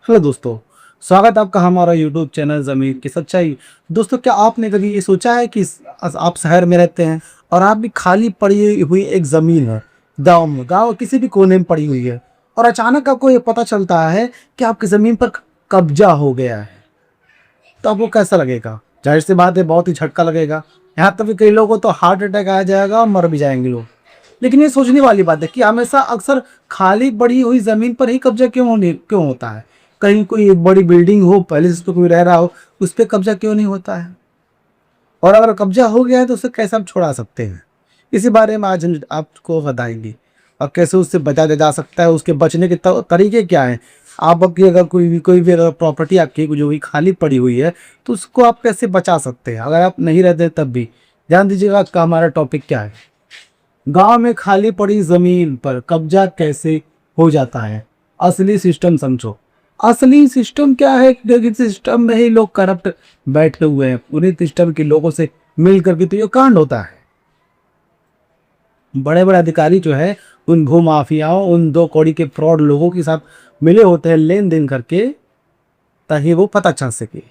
Hello दोस्तों, स्वागत है आपका हमारा यूट्यूब चैनल ज़मीर की सच्चाई। दोस्तों, क्या आपने कभी ये सोचा है कि आप शहर में रहते हैं और आप भी खाली पड़ी हुई एक ज़मीन है, गाँव किसी भी कोने में पड़ी हुई है और अचानक आपको ये पता चलता है कि आपकी ज़मीन पर कब्जा हो गया है, तो आपको कैसा लगेगा? ज़ाहिर सी बात है, बहुत ही झटका लगेगा। यहाँ तक कि कई लोगों को तो हार्ट अटैक आ जाएगा और मर भी जाएंगे लोग। लेकिन ये सोचने वाली बात है कि हमेशा अक्सर खाली पड़ी हुई ज़मीन पर ही कब्जा क्यों होता है? कहीं कोई बड़ी बिल्डिंग हो, पहले से उस पे कोई रह रहा हो, उस पे कब्जा क्यों नहीं होता है? और अगर कब्जा हो गया है तो उसे कैसे हम छुड़ा सकते हैं? इसी बारे में आज हम आपको बताएंगे और कैसे उससे बचा जा सकता है, उसके बचने के तरीके क्या हैं। आपकी अगर कोई भी अगर प्रॉपर्टी आपकी जो भी खाली पड़ी हुई है, तो उसको आप कैसे बचा सकते हैं अगर आप नहीं रहते तब भी। ध्यान दीजिएगा का हमारा टॉपिक क्या है। गांव में खाली पड़ी जमीन पर कब्जा कैसे हो जाता है, असली सिस्टम समझो। असली सिस्टम क्या है? क्योंकि सिस्टम में ही लोग करप्ट बैठे हुए हैं, पूरे सिस्टम के लोगों से मिल करके तो ये कांड होता है। बड़े बड़े अधिकारी जो है उन भू माफियाओं, उन दो कौड़ी के फ्रॉड लोगों के साथ मिले होते हैं लेन देन करके, ताकि वो पता चल सके।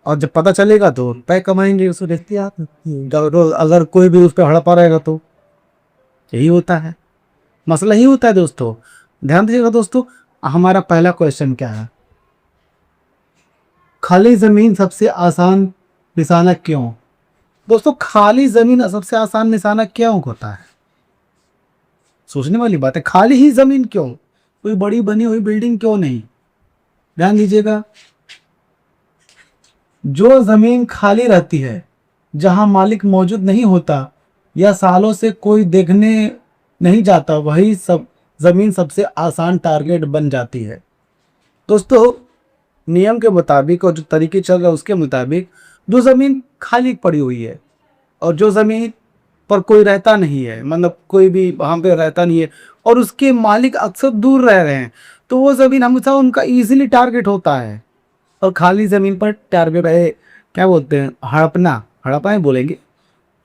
और जब पता चलेगा तो रुपए कमाएंगे उसको देखते आप। अगर कोई भी उस पर हड़पा रहेगा तो यही होता है, मसला ही होता है दोस्तों। ध्यान दीजिएगा दोस्तों, हमारा पहला क्वेश्चन क्या है? खाली जमीन सबसे आसान निशाना क्यों? दोस्तों, खाली जमीन सबसे आसान निशाना क्यों होता है? सोचने वाली बात है। खाली ही जमीन क्यों? कोई बड़ी बनी हुई बिल्डिंग क्यों नहीं? ध्यान दीजिएगा, जो जमीन खाली रहती है, जहां मालिक मौजूद नहीं होता या सालों से कोई देखने नहीं जाता, वही सब जमीन सबसे आसान टारगेट बन जाती है। दोस्तों, नियम के मुताबिक और जो तरीके चल रहे हैं उसके मुताबिक, जो जमीन खाली पड़ी हुई है और जो जमीन पर कोई रहता नहीं है, मतलब कोई भी वहां पे रहता नहीं है और उसके मालिक अक्सर दूर रह रहे हैं, तो वो जमीन हमेशा उनका इजीली टारगेट होता है। और खाली जमीन पर टारगेट है, क्या बोलते हैं, हड़पना, हड़पना ही बोलेंगे।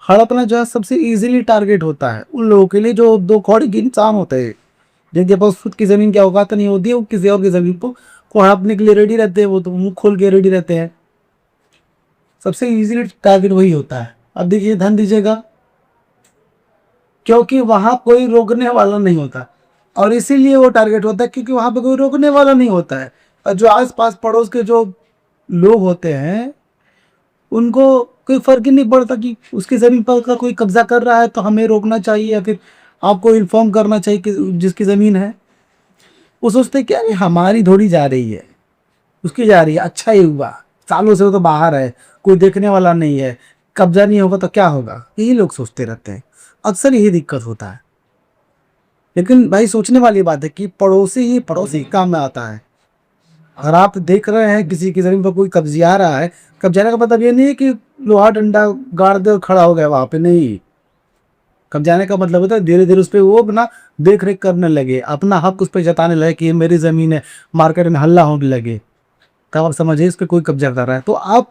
हड़पना जो है सबसे इजीली टारगेट होता है उन लोगों के लिए जो दो कौड़ी के इंसान होते हैं, जिनके पास खुद की जमीन की औकात नहीं होती है, वो किसी और की जमीन को हड़पने के लिए रेडी रहते हैं, वो तो मुंह खोल के रेडी रहते हैं। सबसे इजीली टारगेट वही होता है। अब देखिए, ध्यान दीजिएगा, क्योंकि वहां कोई रोकने वाला नहीं होता और इसीलिए वो टारगेट होता है, क्योंकि वहां पे कोई रोकने वाला नहीं होता है। और जो आस पास पड़ोस के जो लोग होते हैं, उनको कोई फर्क ही नहीं पड़ता कि उसकी जमीन पर का कोई कब्जा कर रहा है तो हमें रोकना चाहिए या फिर आपको इन्फॉर्म करना चाहिए कि जिसकी जमीन है। वो सोचते क्या है, हमारी थोड़ी जा रही है, उसकी जा रही है, अच्छा ही हुआ, सालों से वो तो बाहर है, कोई देखने वाला नहीं है, कब्जा नहीं होगा तो क्या होगा, यही लोग सोचते रहते हैं। अक्सर यही दिक्कत होता है। लेकिन भाई, सोचने वाली बात है कि पड़ोसी ही पड़ोसी काम में आता है। अगर आप देख रहे हैं किसी की जमीन पर कोई कब्जिया रहा है, कब्जाने का मतलब ये नहीं है कि लोहा डंडा गाड़ दे और खड़ा हो गया वहां पे, नहीं। कब्जाने का मतलब होता है धीरे धीरे उस पर वो अपना देख रेख करने लगे, अपना हक उस पर जताने लगे कि ये मेरी जमीन है, मार्केट में हल्ला होने लगे, तब आप समझिए इस पर कोई कब्जा कर रहा है। तो आप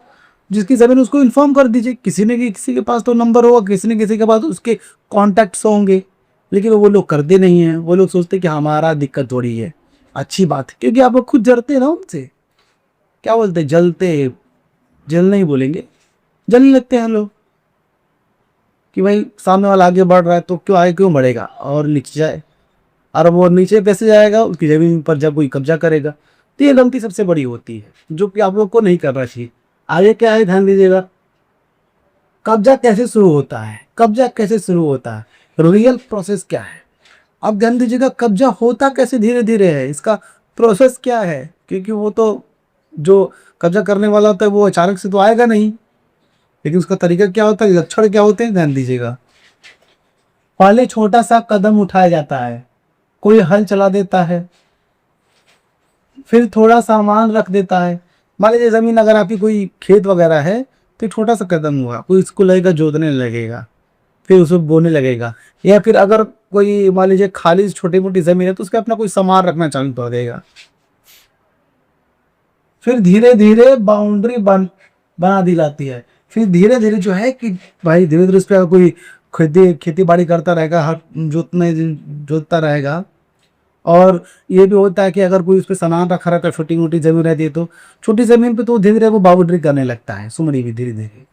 जिसकी जमीन उसको इन्फॉर्म कर दीजिए। किसी के पास तो नंबर होगा, किसी न किसी के पास उसके कॉन्टैक्ट्स होंगे, लेकिन वो लोग करते नहीं हैं। वो लोग सोचते कि हमारा दिक्कत थोड़ी है। अच्छी बात है, क्योंकि आप लोग खुद जलते हैं ना उनसे। क्या बोलते हैं, जलते, जल नहीं बोलेंगे, जलने लगते हैं लोग कि भाई सामने वाला आगे बढ़ रहा है तो क्यों आगे क्यों बढ़ेगा और नीचे जाए, और वो नीचे कैसे जाएगा उसकी जमीन पर जब कोई कब्जा करेगा। तो ये गलती सबसे बड़ी होती है जो कि आप लोग को नहीं करना चाहिए। आगे क्या है, ध्यान दीजिएगा, कब्जा कैसे शुरू होता है? कब्जा कैसे शुरू होता है, रियल प्रोसेस क्या है? अब ध्यान दीजिएगा, कब्जा होता कैसे धीरे धीरे है, इसका प्रोसेस क्या है? क्योंकि वो तो जो कब्जा करने वाला होता है वो अचानक से तो आएगा नहीं, लेकिन उसका तरीका क्या होता है, लक्षण क्या होते हैं, ध्यान दीजिएगा। पहले छोटा सा कदम उठाया जाता है, कोई हल चला देता है, फिर थोड़ा सामान रख देता है। मान लीजिए जमीन अगर आपकी कोई खेत वगैरह है तो छोटा सा कदम हुआ, कोई इसको लगेगा जोतने लगेगा, फिर उसको बोने लगेगा। या फिर अगर कोई मान लीजिए खाली छोटी मोटी जमीन है तो उसके अपना कोई सामान रखना चालू कर देगा। फिर धीरे धीरे बाउंड्री बना दी जाती है। फिर धीरे धीरे जो है कि भाई धीरे धीरे उस पर कोई खेती बाड़ी करता रहेगा, हर जोतता रहेगा और ये भी होता है कि अगर कोई उस पर सामान रखा रहता है, छोटी मोटी जमीन रहती है, तो छोटी जमीन पे तो धीरे धीरे वो बाउंड्री करने लगता है, सुमड़ी भी धीरे धीरे।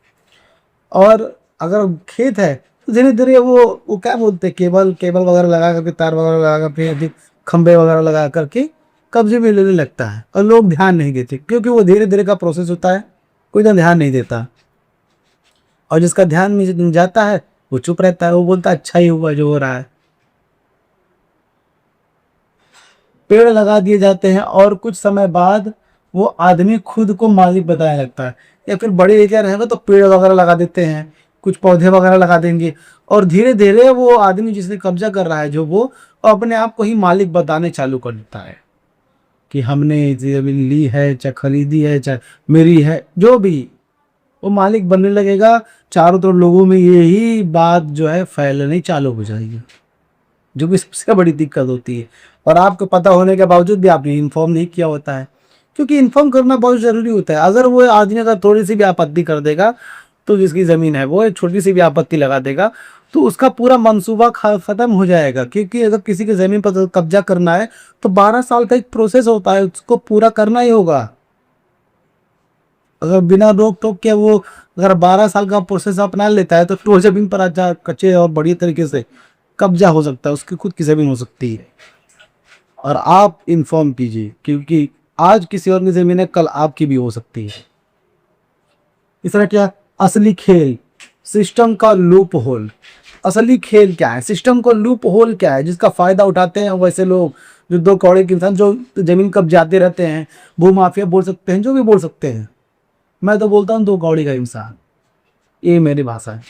और अगर खेत है तो धीरे धीरे वो क्या बोलते हैं, केबल केबल वगैरह लगा करके, तार वगैरह लगा करके, अधिक खंबे वगैरह लगा करके कब्जे में लेने लगता है, और लोग ध्यान नहीं देते क्योंकि वो धीरे धीरे का प्रोसेस होता है, कोई तो ध्यान नहीं देता। और जिसका ध्यान में जाता है वो चुप रहता है, वो बोलता है अच्छा ही हुआ जो हो रहा है। पेड़ लगा दिए जाते हैं और कुछ समय बाद वो आदमी खुद को मालिक बताने लगता है, या फिर बड़े एरिया रहेगा तो पेड़ वगैरह लगा देते हैं, कुछ पौधे वगैरह लगा देंगे, और धीरे धीरे वो आदमी जिसने कब्जा कर रहा है जो वो अपने आप को ही मालिक बताने चालू कर देता है कि हमने ये जमीन ली है, चाहे खरीदी है, चाहे मेरी है, जो भी, वो मालिक बनने लगेगा। चारों तरफ लोगों में यही बात जो है फैलनी चालू हो जाएगी, जो कि सबसे बड़ी दिक्कत होती है। और आपको पता होने के बावजूद भी आपने इन्फॉर्म नहीं किया होता है, क्योंकि इन्फॉर्म करना बहुत ज़रूरी होता है। अगर वो आदमी अगर थोड़ी सी भी आपत्ति कर देगा, तो जिसकी ज़मीन है वो एक छोटी सी भी आपत्ति लगा देगा, तो उसका पूरा मंसूबा ख़त्म हो जाएगा। क्योंकि अगर किसी की ज़मीन पर कब्जा करना है तो 12 साल का एक प्रोसेस होता है, उसको पूरा करना ही होगा। अगर बिना रोक टोक के वो अगर 12 साल का प्रोसेस अपना लेता है तो फिर वो ज़मीन पर अच्छा कच्चे और बढ़िया तरीके से कब्जा हो सकता है, उसकी खुद की ज़मीन हो सकती है। और आप इन्फॉर्म कीजिए, क्योंकि आज किसी और की ज़मीन है, कल आपकी भी हो सकती है। इस तरह क्या असली खेल, सिस्टम का लूप होल। असली खेल क्या है, सिस्टम का लूप होल क्या है, जिसका फायदा उठाते हैं वैसे लोग जो दो कौड़े के इंसान जो जमीन कब्जाते रहते हैं, भूमाफिया बोल सकते हैं, जो भी बोल सकते हैं। मैं तो बोलता हूँ दो कौड़ी का इंसान, ये मेरी भाषा है।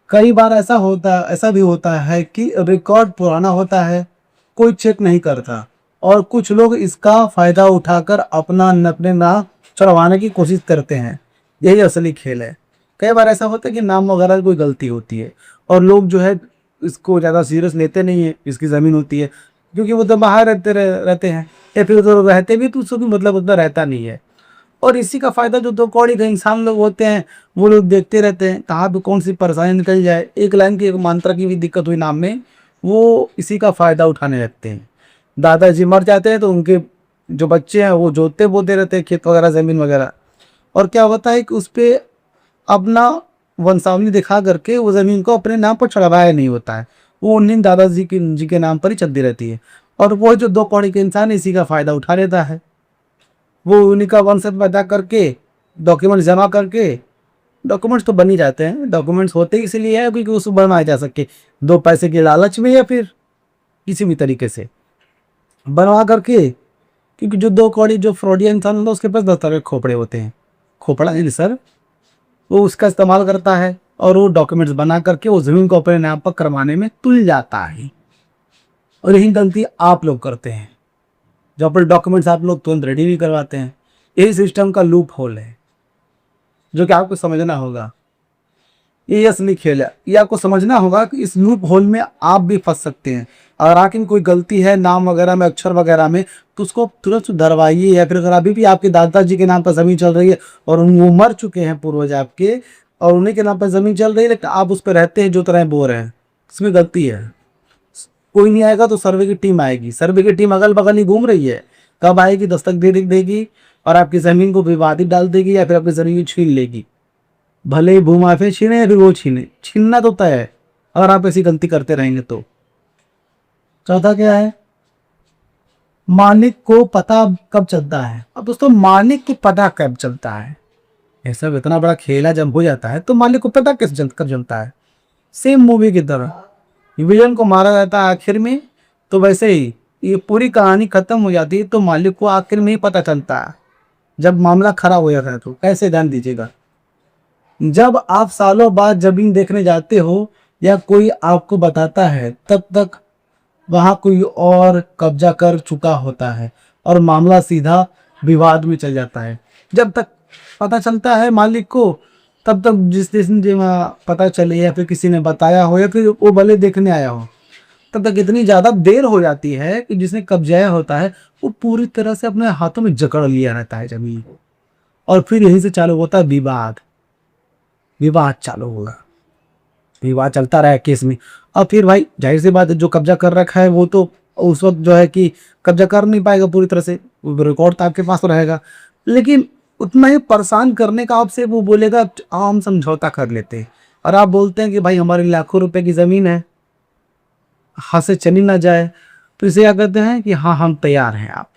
कई बार ऐसा भी होता है कि रिकॉर्ड पुराना होता है, कोई चेक नहीं करता, और कुछ लोग इसका फायदा उठाकर अपने नाम चढ़वाने की कोशिश करते हैं। यही असली खेल है। कई बार ऐसा होता है कि नाम वगैरह की कोई गलती होती है और लोग जो है इसको ज़्यादा सीरियस लेते नहीं है, इसकी ज़मीन होती है, क्योंकि वो तो बाहर रहते हैं, या फिर तो रहते भी तो उसको भी मतलब उतना रहता नहीं है। और इसी का फायदा जो दो कौड़ी के इंसान लोग होते हैं वो लोग देखते रहते हैं, कहाँ पे कौन सी परेशानी निकल जाए। एक लाइन की एक मंत्रा की भी दिक्कत हुई नाम में, वो इसी का फायदा उठाने लगते हैं। दादाजी मर जाते हैं तो उनके जो बच्चे हैं वो जोतते बोते रहते हैं खेत वगैरह, ज़मीन वगैरह। और क्या होता है कि उस पर अपना वंशावली दिखा करके वो ज़मीन को अपने नाम पर चढ़वाया नहीं होता है, वो उन्हीं दादाजी जी के नाम पर ही चलती रहती है। और वो जो दो कौड़ी के इंसान इसी का फ़ायदा उठा लेता है, वो उन्हीं का वंशज पैदा करके डॉक्यूमेंट्स जमा करके, डॉक्यूमेंट्स तो बन ही जाते हैं, डॉक्यूमेंट्स होते ही इसलिए है क्योंकि उसको बनवाए जा सके, दो पैसे के लालच में या फिर किसी भी तरीके से बनवा करके। क्योंकि जो दो कौड़ी जो फ्रॉडिया इंसान होता है उसके पास 10 तरह के खोपड़े होते हैं, खोपड़ा नहीं सर, वो उसका इस्तेमाल करता है और वो डॉक्यूमेंट्स बना करके वो ज़मीन को अपने नाम पर करवाने में तुल जाता है। और यही गलती आप लोग करते हैं, जो अपने डॉक्यूमेंट्स आप लोग तुरंत रेडी नहीं करवाते हैं। यही सिस्टम का लूप होल है जो कि आपको समझना होगा। ये असली खेल है, ये आपको समझना होगा कि इस लूप होल में आप भी फंस सकते हैं। अगर आपकी कोई गलती है नाम वगैरह में, अक्षर वगैरह में, तो उसको तुरंत सुधरवाइए। या फिर अगर अभी भी आपके दादाजी के नाम पर ज़मीन चल रही है और वो मर चुके हैं पूर्वज आपके, और उन्हीं के नाम पर ज़मीन चल रही है लेकिन आप उस पर रहते हैं, जो तरह बो रहे हैं, इसमें गलती है। कोई नहीं आएगा तो सर्वे की टीम आएगी, सर्वे की टीम अगल बगल ही घूम रही है, कब आएगी, दस्तक दे देगी और आपकी ज़मीन को विवादित डाल देगी या फिर आपकी ज़मीन छीन लेगी। भले ही भूमाफिया छीने या फिर वो छीने, छीनना तो तय है अगर आप ऐसी गलती करते रहेंगे तो। चौथा क्या है, मालिक को पता कब चलता है। अब दोस्तों मालिक को पता कब चलता है, ये सब इतना बड़ा खेला जब हो जाता है तो मालिक को पता कब चलता है। सेम मूवी की तरह विलन को मारा जाता है आखिर में, तो वैसे ही ये पूरी कहानी खत्म हो जाती है तो मालिक को आखिर में ही पता चलता है जब मामला खराब हो जाता है। तो कैसे, ध्यान दीजिएगा, जब आप सालों बाद जमीन देखने जाते हो या कोई आपको बताता है तब तक वहां कोई और कब्जा कर चुका होता है और मामला सीधा विवाद में चल जाता है। जब तक पता चलता है मालिक को, तब तक जिस पता चले या फिर किसी ने बताया हो या फिर वो भले देखने आया हो, तब तक इतनी ज़्यादा देर हो जाती है कि जिसने कब्जाया होता है वो पूरी तरह से अपने हाथों में जकड़ लिया रहता है जमीन को। और फिर यहीं से चालू होता है विवाद, विवाद चालू होगा। विवाद चलता रहा केस में। अब फिर भाई जाहिर सी बात है, जो कब्जा कर रखा है वो तो उस वक्त जो है कि कब्जा कर नहीं पाएगा पूरी तरह से, रिकॉर्ड तो आपके पास तो रहेगा। लेकिन उतना ही परेशान करने का आपसे वो बोलेगा हम समझौता कर लेते हैं, और आप बोलते हैं कि भाई हमारी लाखों रुपए की ज़मीन है, हाथ से चली ना जाए, तो इसे क्या कहते हैं कि हाँ हम तैयार हैं आप,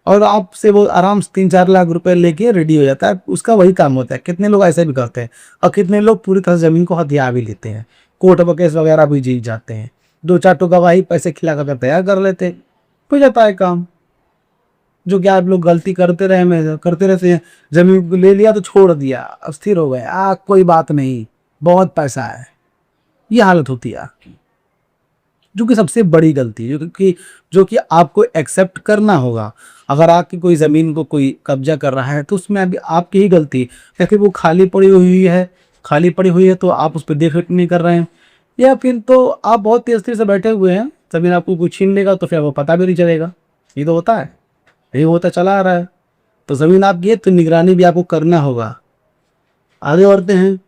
और आपसे वो आराम से 3-4 लाख रुपए लेके रेडी हो जाता है। उसका वही काम होता है। कितने लोग ऐसे भी करते हैं, और कितने लोग पूरी तरह से ज़मीन को हथिया भी लेते हैं, कोर्ट केस वगैरह भी जीत जाते हैं, 2-4 तो गवाही पैसे खिला कर तैयार कर लेते हैं, हो जाता है काम। जो कि आप लोग गलती करते रहे, मैं करते रहते हैं, जमीन को ले लिया तो छोड़ दिया, अब स्थिर हो गए, कोई बात नहीं, बहुत पैसा है, ये हालत होती है आपकी। जो कि सबसे बड़ी गलती है, जो कि आपको एक्सेप्ट करना होगा। अगर आपकी कोई ज़मीन को कोई कब्जा कर रहा है तो उसमें अभी आपकी ही गलती है, क्योंकि वो खाली पड़ी हुई है तो आप उस पर देख रेख नहीं कर रहे हैं, या फिर तो आप बहुत तेज़ी से बैठे हुए हैं, ज़मीन आपको कोई छीन लेगा तो फिर वो पता भी नहीं चलेगा। ये तो होता है, यही होता चला आ रहा है। तो ज़मीन आपकी है तो निगरानी भी आपको करना होगा। आगे बढ़ते हैं।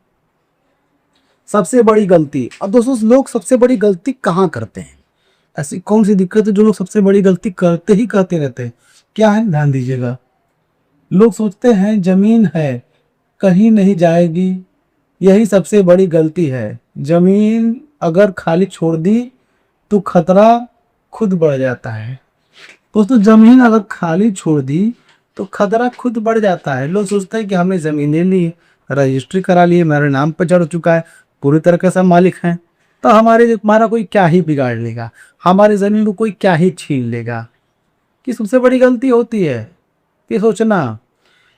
सबसे बड़ी गलती, अब दोस्तों लोग सबसे बड़ी गलती कहाँ करते हैं, ऐसी कौन सी दिक्कत है जो लोग सबसे बड़ी गलती करते रहते हैं? क्या है, ध्यान दीजिएगा। लोग सोचते हैं जमीन है कहीं नहीं जाएगी, यही सबसे बड़ी गलती है। जमीन अगर खाली छोड़ दी तो खतरा खुद बढ़ जाता है। दोस्तों जमीन अगर खाली छोड़ दी तो खतरा खुद बढ़ जाता है। लोग सोचते हैं कि हमने जमीन ले ली, रजिस्ट्री करा ली, मेरे नाम पर चढ़ चुका है, पूरी तरह के सब मालिक हैं, तो हमारा कोई क्या ही बिगाड़ लेगा, हमारी ज़मीन को कोई क्या ही छीन लेगा। कि सबसे बड़ी गलती होती है ये सोचना।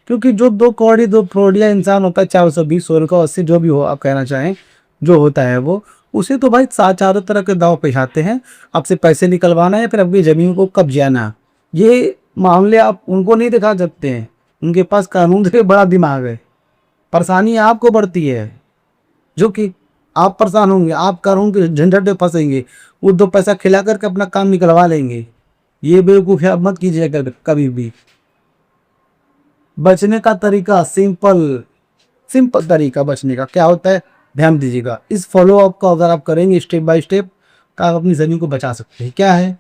क्योंकि जो दो कौड़ी दो फ्रॉडिया इंसान होता है, 420 16 का 80 जो भी हो आप कहना चाहें, जो होता है वो उसे तो भाई चारों तरह के दाव पेचाते हैं, आपसे पैसे निकलवाना है, फिर अपनी ज़मीन को कब्जाना। ये मामले आप उनको नहीं दिखा सकते हैं, उनके पास कानून से बड़ा दिमाग है। परेशानी आपको बढ़ती है, जो कि आप परेशान होंगे, आप कानून के झंझट में फंसेंगे, वो 2 पैसा खिला करके अपना काम निकलवा लेंगे। ये बेवकूफ़ी आप मत कीजिएगा कभी भी। बचने का तरीका सिंपल तरीका बचने का क्या होता है, ध्यान दीजिएगा। इस फॉलो अप को अगर आप करेंगे स्टेप बाय स्टेप, तो आप अपनी ज़मीन को बचा सकते हैं। क्या है,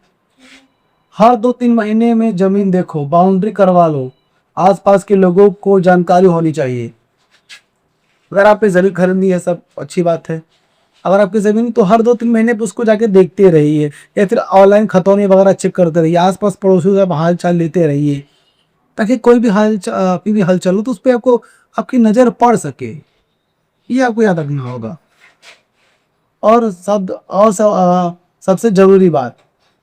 हर 2-3 महीने में ज़मीन देखो, बाउंड्री करवा लो, आसपास के लोगों को जानकारी होनी चाहिए। अगर आपने ज़मीन खरीदनी है सब अच्छी बात है, अगर आपकी ज़मीन तो हर 2-3 महीने पे उसको जाके देखते रहिए, या फिर ऑनलाइन खतौनी वगैरह चेक करते रहिए, आसपास पड़ोसियों से हाल चाल लेते रहिए, ताकि कोई भी हलचल हो तो उस पर आपकी नज़र पड़ सके। ये आपको याद रखना होगा। और सबसे ज़रूरी बात,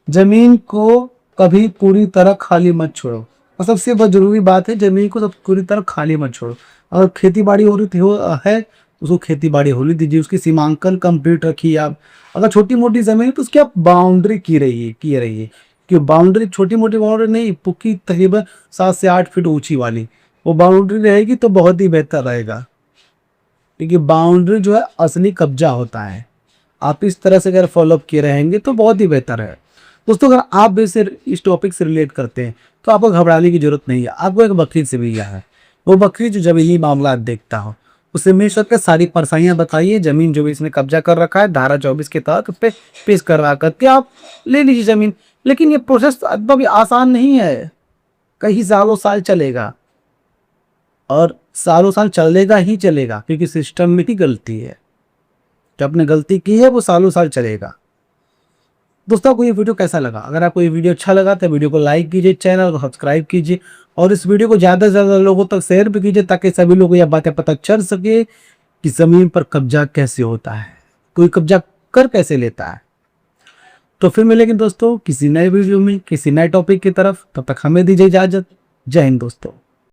ज़मीन को कभी पूरी तरह खाली मत छोड़ो। और सबसे बहुत ज़रूरी बात है, ज़मीन को सब पूरी तरह खाली मत छोड़ो। अगर खेती बाड़ी हो रही है उसको खेती बाड़ी होने दीजिए, उसकी सीमांकन कंप्लीट रखिए आप। अगर छोटी मोटी ज़मीन है तो उसकी आप बाउंड्री की रहिए कि बाउंड्री छोटी मोटी बाउंड्री नहीं, पुख्ती तकरीबन 7 से 8 फीट ऊंची वाली वो बाउंड्री रहेगी तो बहुत ही बेहतर रहेगा, क्योंकि बाउंड्री जो है असली कब्जा होता है। आप इस तरह से अगर फॉलोअप किए रहेंगे तो बहुत ही बेहतर है। दोस्तों अगर आप भी इस टॉपिक से रिलेट करते हैं तो आपको घबराने की जरूरत नहीं है। आपको एक वकील से भी है, वो वकील जो जब यही मामला देखता हो उसे मिल सककर सारी परेशानियां बताइए, जमीन जो भी इसने कब्जा कर रखा है धारा 24 के तहत पे पेश करवा करके आप ले लीजिए ज़मीन। लेकिन ये प्रोसेस अभी भी आसान नहीं है, कई सालों साल चलेगा, और सालों साल चलेगा ही चलेगा, क्योंकि सिस्टम में ही गलती है। जो आपने गलती की है वो सालों साल चलेगा। दोस्तों को ये वीडियो कैसा लगा, अगर आपको ये वीडियो अच्छा लगा तो वीडियो को लाइक कीजिए, चैनल को सब्सक्राइब कीजिए, और इस वीडियो को ज़्यादा से ज़्यादा लोगों तक शेयर भी कीजिए, ताकि सभी लोगों को यह बातें पता चल सके कि ज़मीन पर कब्जा कैसे होता है, कोई कब्जा कर कैसे लेता है। तो फिर मिलेंगे दोस्तों किसी नए वीडियो में किसी नए टॉपिक की तरफ, तब तक हमें दीजिए इजाज़त। जय हिंद दोस्तों।